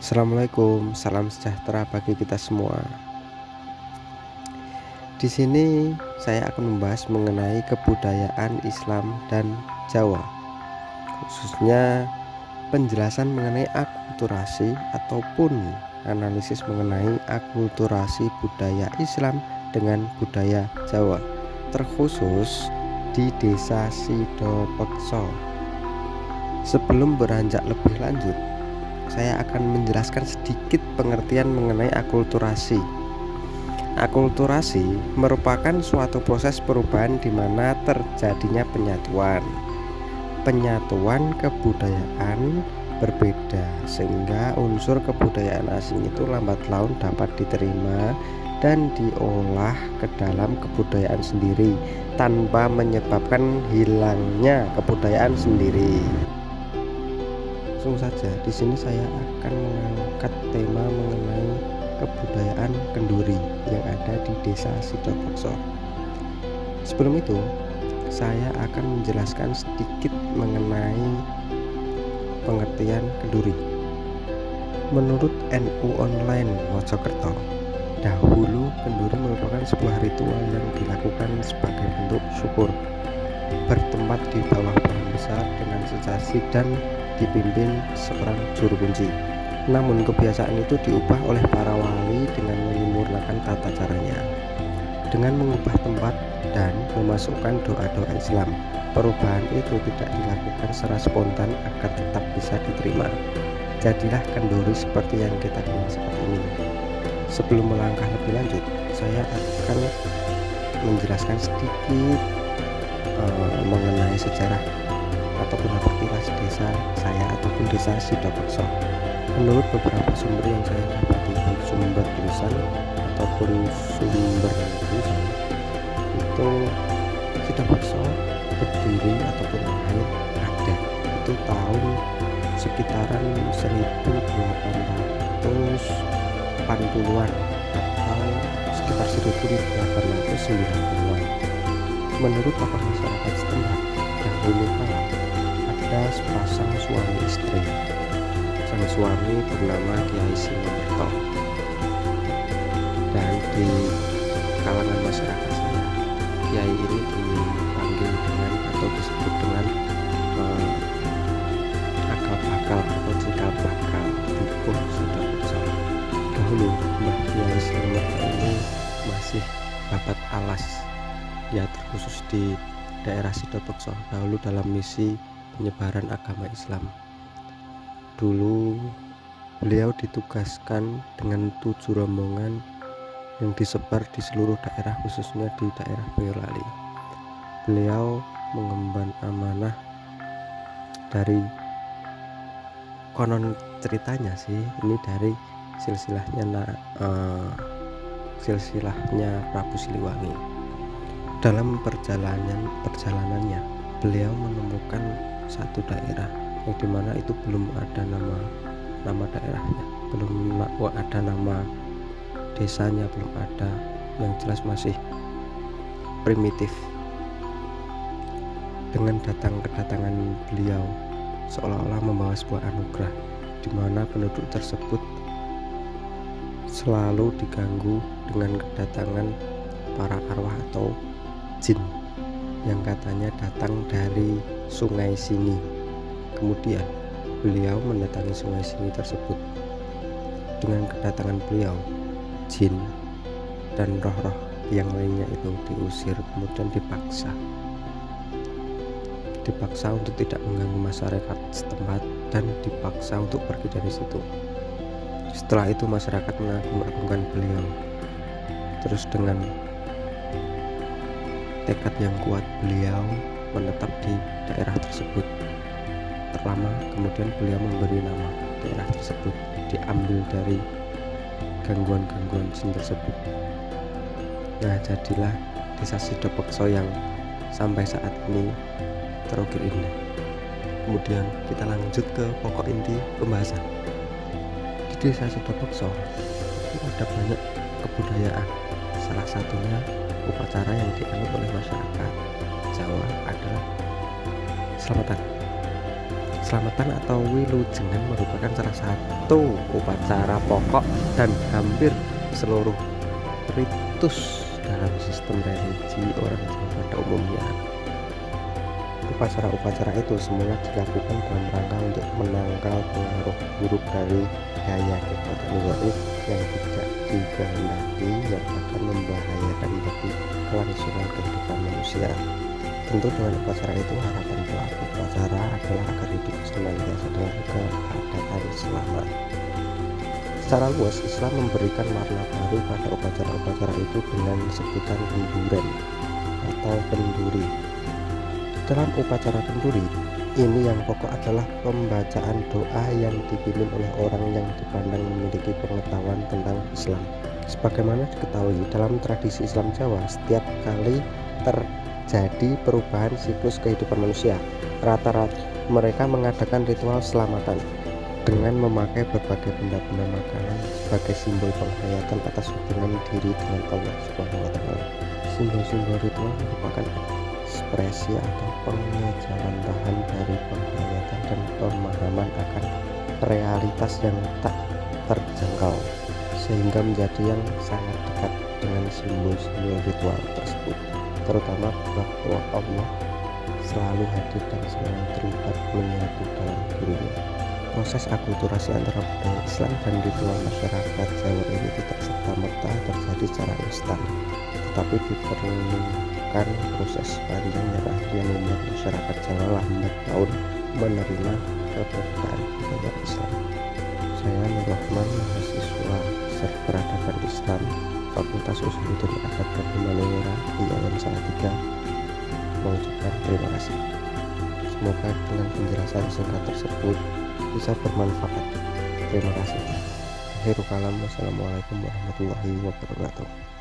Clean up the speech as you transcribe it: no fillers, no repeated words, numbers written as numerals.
Assalamualaikum, salam sejahtera bagi kita semua. Di sini saya akan membahas mengenai kebudayaan Islam dan Jawa, khususnya penjelasan mengenai akulturasi ataupun analisis mengenai akulturasi budaya Islam dengan budaya Jawa, terkhusus di Desa Sidopekso. Sebelum beranjak lebih lanjut, saya akan menjelaskan sedikit pengertian mengenai akulturasi. Akulturasi merupakan suatu proses perubahan di mana terjadinya penyatuan kebudayaan berbeda, sehingga unsur kebudayaan asing itu lambat laun dapat diterima dan diolah ke dalam kebudayaan sendiri tanpa menyebabkan hilangnya kebudayaan sendiri. Langsung saja, di sini saya akan mengangkat tema mengenai kebudayaan Kenduri yang ada di Desa Sidopekso. Sebelum itu, saya akan menjelaskan sedikit mengenai pengertian Kenduri. Menurut NU Online Mojokerto, dahulu Kenduri merupakan sebuah ritual yang dilakukan sebagai bentuk syukur, bertempat di bawah pohon besar dengan sesaji dan dipimpin seorang juru kunci. Namun kebiasaan itu diubah oleh para wali dengan menyempurnakan tata caranya. Dengan mengubah tempat dan memasukkan doa-doa Islam, perubahan itu tidak dilakukan secara spontan agar tetap bisa diterima. Jadilah kenduri seperti yang kita kenal saat ini. Sebelum melangkah lebih lanjut, saya akan menjelaskan sedikit mengenai sejarah ataupun aktivitas desa saya ataupun Desa Sidopekso. Menurut beberapa sumber yang saya dapati, baik sumber tulisan ataupun sumber tulisan, itu Sidopekso berdiri ataupun lahir ada itu tahun sekitaran 1880-an atau sekitar 1890-an. Menurut tokoh masyarakat setempat, dahulu kala ada sepasang suami istri. Sang suami bernama Kiai Singorto, dan di kalangan masyarakat saya, Kiai ini dipanggil dengan atau disebut dengan akal bakal atau cikal bakal Dukuh Sidopekso. Dahulu Mbah Kiai Singorto ini masih babat alas, ya, terkhusus di daerah Sidopekso dahulu dalam misi penyebaran agama Islam. Dulu beliau ditugaskan dengan 7 rombongan yang disebar di seluruh daerah, khususnya di daerah Boyolali. Beliau mengemban amanah dari, konon ceritanya sih, ini dari silsilahnya Prabu Siliwangi. Dalam perjalanannya beliau menemukan satu daerah yang dimana itu belum ada nama daerahnya, belum ada nama desanya, belum ada, yang jelas masih primitif. Dengan kedatangan beliau seolah-olah membawa sebuah anugerah, di mana penduduk tersebut selalu diganggu dengan kedatangan para arwah atau jin yang katanya datang dari Sungai Singi. Kemudian beliau mendatangi Sungai Singi tersebut. Dengan kedatangan beliau, jin dan roh-roh yang lainnya itu diusir, kemudian dipaksa untuk tidak mengganggu masyarakat setempat dan dipaksa untuk pergi dari situ. Setelah itu masyarakat mengagung-agungkan beliau. Terus dengan tekad yang kuat, beliau menetap di daerah tersebut. Terlama kemudian beliau memberi nama daerah tersebut, diambil dari gangguan-gangguan jin tersebut. Nah, jadilah Desa Sidopekso yang sampai saat ini terukir indah. Kemudian kita lanjut ke pokok inti pembahasan. Di Desa Sidopekso itu ada banyak kebudayaan. Salah satunya upacara yang dianut oleh masyarakat Jawa adalah selamatan. Selamatan atau Wilujengan merupakan salah satu upacara pokok dan hampir seluruh ritus dalam sistem religi orang Jawa pada umumnya. Upacara-upacara itu semula dilakukan dalam rangka untuk menangkal pengaruh buruk dari gaya kekuatan gaib yang tidak dikehendaki yang akan membahayakan bagi kelangsungan kehidupan manusia. Tentu dengan upacara itu harapan pelaku upacara adalah agar hidup senantiasa dalam keadaan selamat. Secara luas, Islam memberikan warna baru pada upacara-upacara itu dengan sebutan kenduren atau kenduri. Dalam upacara kenduri ini yang pokok adalah pembacaan doa yang dipimpin oleh orang yang dipandang memiliki pengetahuan tentang Islam. Sebagaimana diketahui dalam tradisi Islam Jawa, setiap kali terjadi perubahan siklus kehidupan manusia, rata-rata mereka mengadakan ritual selamatan dengan memakai berbagai benda-benda makanan sebagai simbol penghayatan atas hubungan diri dengan Allah Subhanahu wa Ta'ala. Simbol-simbol ritual merupakan ekspresi atau pengejawantahan dari penghayatan dan pemahaman akan realitas yang tak terjangkau, sehingga menjadi yang sangat dekat dengan simbol-simbol ritual tersebut, terutama bahwa Allah selalu hadir dan selalu terlibat menyatu dalam dirinya. Proses akulturasi antara budaya Islam dan ritual masyarakat Jawa ini tidak serta-merta terjadi secara instan, tetapi diperlukan proses panjang yang akhirnya membuat masyarakat Jawa lambat laun menerima keberadaan budaya Islam. Saya Nur Rahman, mahasiswa Peradaban Islam Fakultas Usuluddin Akademi Manungora IAIN Salatiga, mengucapkan terima kasih. Semoga dengan penjelasan singkat tersebut bisa bermanfaat. Terima kasih. Akhirul kalam, wassalamualaikum warahmatullahi wabarakatuh.